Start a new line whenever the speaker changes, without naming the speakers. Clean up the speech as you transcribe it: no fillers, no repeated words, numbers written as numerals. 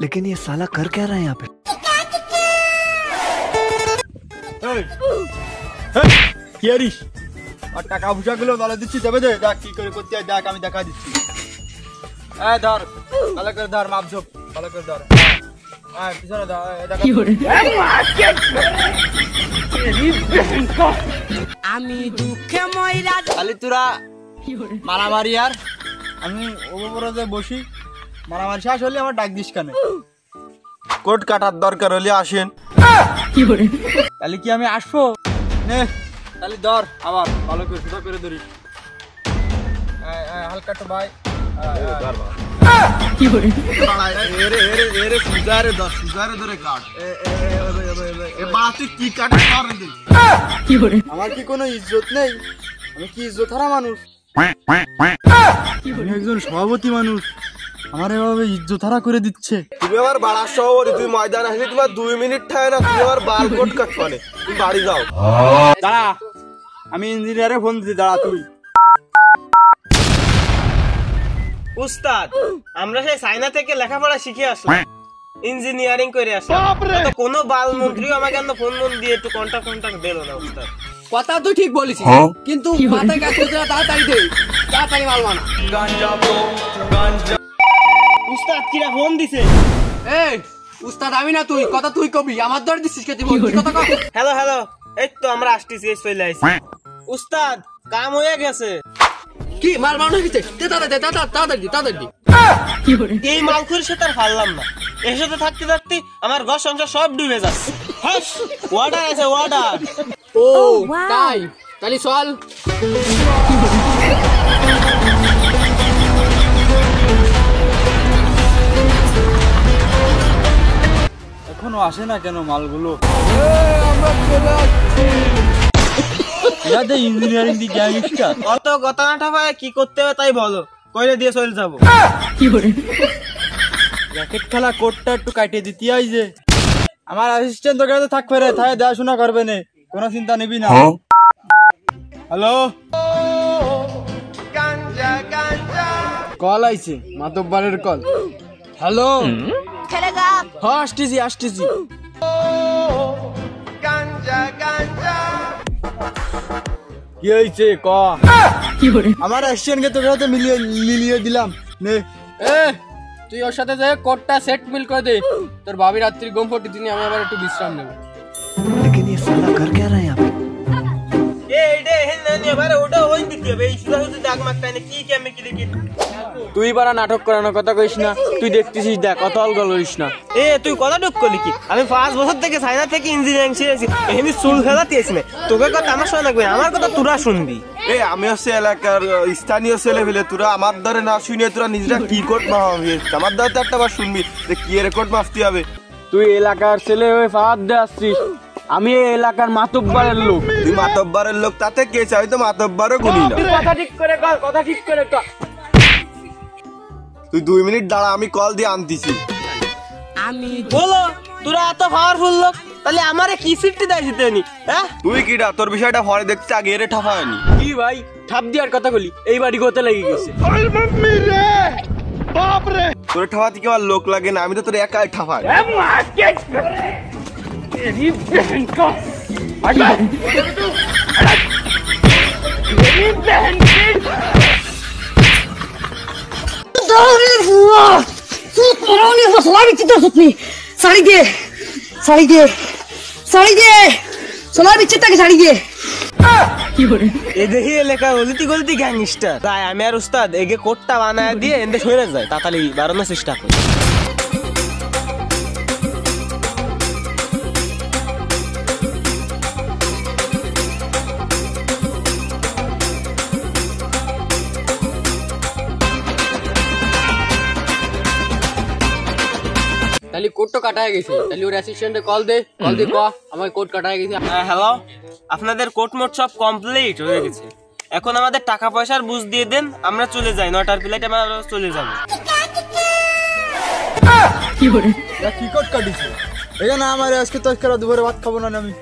लेकिन ये साला कर क्या रहा है यहाँ पे?
আর টাকা পয়সা গুলো ভালো দিচ্ছি তবে দে দেখ কি করে করতে হয় দেখ আমি দেখা দিচ্ছি এই ধর ভালো করে ধর মাপ ঝোপ ভালো করে ধর পিছনে ধর
আমি দুঃখে ময়রা
খালি তোরা মারামারি আর আমি ওপরে যে বসি মারামারি শেষ হলে আমার ডাক দিস কেন কোট কাটার দরকার হলে আসেন তাহলে কি আমি আসবো নে তাহলে ধর আবার ভালো করে সুদা করে ধরিস হালকা তো ভাই আমার কি কোনো ইজ্জত নেই আমি কি ইজ্জত হারা মানুষ আমি একজন সভাপতি মানুষ আমার এভাবে ইজ্জত হারা করে দিচ্ছে
তুমি আবার বাড়ার শহরে তুই ময়দান আসলে তোমার 2 মিনিট থাকে না তুমি আবার বাল কোট কাট পালে তুমি বাড়ি যাও
দাঁড়া আমি ইঞ্জিনিয়ারে ফোন দিতে দাঁড়া তুই
উস্তাদ আমরা সেই চায়না থেকে লেখাপড়া শিখে আসলাম ইঞ্জিনিয়ারিং করে আসলাম তো কোনো বাল মন্ত্রী আমাকে ফোন দিয়ে একটু কন্টাক্ট দিল না উস্তাদ
কথা তো ঠিক বলিস কিন্তু মাথায় কাজ করতে তাড়াতাড়ি দে তাড়াতাড়ি মারবা না
উস্তাদ কিরা ফোন দিছে
এই উস্তাদ আমি না তুই কথা তুই কবি আমার দর দিছিস কে তুই বলছিস কথা কও
হ্যালো এই তো আমরা আসতেছি এই চলে আইছি উস্তাদ কাম হয়ে গেছে
কি মার মারনো গেছে তাড়াতাড়ি
এই মালখুর সাথে আর পারলাম না এর সাথে থাকতে থাকতে আমার ঘর সংসার সব ডুবে যাচ্ছে ওয়াটার আছে ওয়াটার
ও তাই তাহলে চল
এখনো আসে না কেন মালগুলো আমরা চলে আসছি এটাতে ইঞ্জিনিয়ারিং দি গ্যাংস্টার
কত গতানাটা ভাই কি করতে হবে তাই বলো কইলে দিয়ে চলে যাবো
র্যাকেট খেলা কোটটা একটু কাটিয়ে দিতে আই যে আমার অ্যাসিস্ট্যান্ট তোকে তো থাকবে রে তাই দেখাশোনা করবে না কোনো চিন্তা নিবি না হ্যালো কল আইছে মাতব্বরের কল হ্যালো হ্যাঁ আসতেছি কি হয়েছে ক আমার অ্যাসিস্ট্যান্টকে তোকে হাতে মিলিয়ে দিলাম নে
তুই ওর সাথে যে কোটটা সেট মিল করে দে তোর ভাবি রাত্রি ঘুম ফটি দিনে আমি আবার একটু বিশ্রাম নেব
लेकिन ये साला कर क्या रहा है यहाँ पे?
তুই বারা নাটক করানোর কথা কইস না তুই দেখতেছিস দেখ কত অলগল করিস না
তুই কথা ঢুক করলি কি আমি 5 বছর থেকে চায়না থেকে ইঞ্জিনিয়ারিং শিখেছি এখানে চুল ফেলাতেছি না তোকে কথা আমার শোনা লাগবে আমার কথা তোরা শুনবি
আমি হচ্ছে এলাকার স্থানীয় ছেলে ফেলে তোরা আমার দ্বারে না শুনে তোরা নিজেরা কি কোট মাফি আমার দ্বারে তো একটা বার শুনবি যে কি রেকর্ড মাফতে হবে
তুই এলাকার ছেলে হয়ে ফাঁদ দিয়ে আসছিস আমি এই এলাকার মাতব্বরের লোক
তুই মাতব্বরের লোক তাতে কে চাই তো মাতব্বরও গুনি না
কথা ঠিক করে কর
তুই 2 মিনিট দাঁড়া আমি কল দিয়ে আনতেছি
আমি
বলো তোরা এত পাওয়ারফুল লোক তাহলে আমারে কি সিটটি দেয়ছিস তেনি
তুই কিডা তোর বিষয়টা পরে দেখতে আগে এরে ঠাপায়নি
কি ভাই ঠাপ দিয়ার কথা বলি এই বাড়ি গোতে লেগে গেছে
তোর ঠাপাতে কি আমার লোক লাগে না আমি তো তোর একাই ঠাপাই
साड़ी दे
এ দেখি এলাকার গলতি গ্যাংস্টার তাই আমি আর উস্তাদ এগে কোটটা বানায় দিয়ে এনতে সরে যায় তাড়াতাড়ি বাড়ানোর চেষ্টা করি
তাহলে কোট তো কাটা গেছে তাহলে ওর অ্যাসিস্ট্যান্টে কল দে ক আমার কোট কাটা গেছে
হ্যালো আপনাদের কোট মোট সব কমপ্লিট হয়ে গেছে এখন আমাদের টাকা পয়সার বুঝ দিয়ে দেন আমরা চলে যাই 9টার ফ্লাইটে আমরা চলে যাব
কি কোট কাটিছে এই না আমার আজকে তো দুপুরে ভাত খাবো না আমি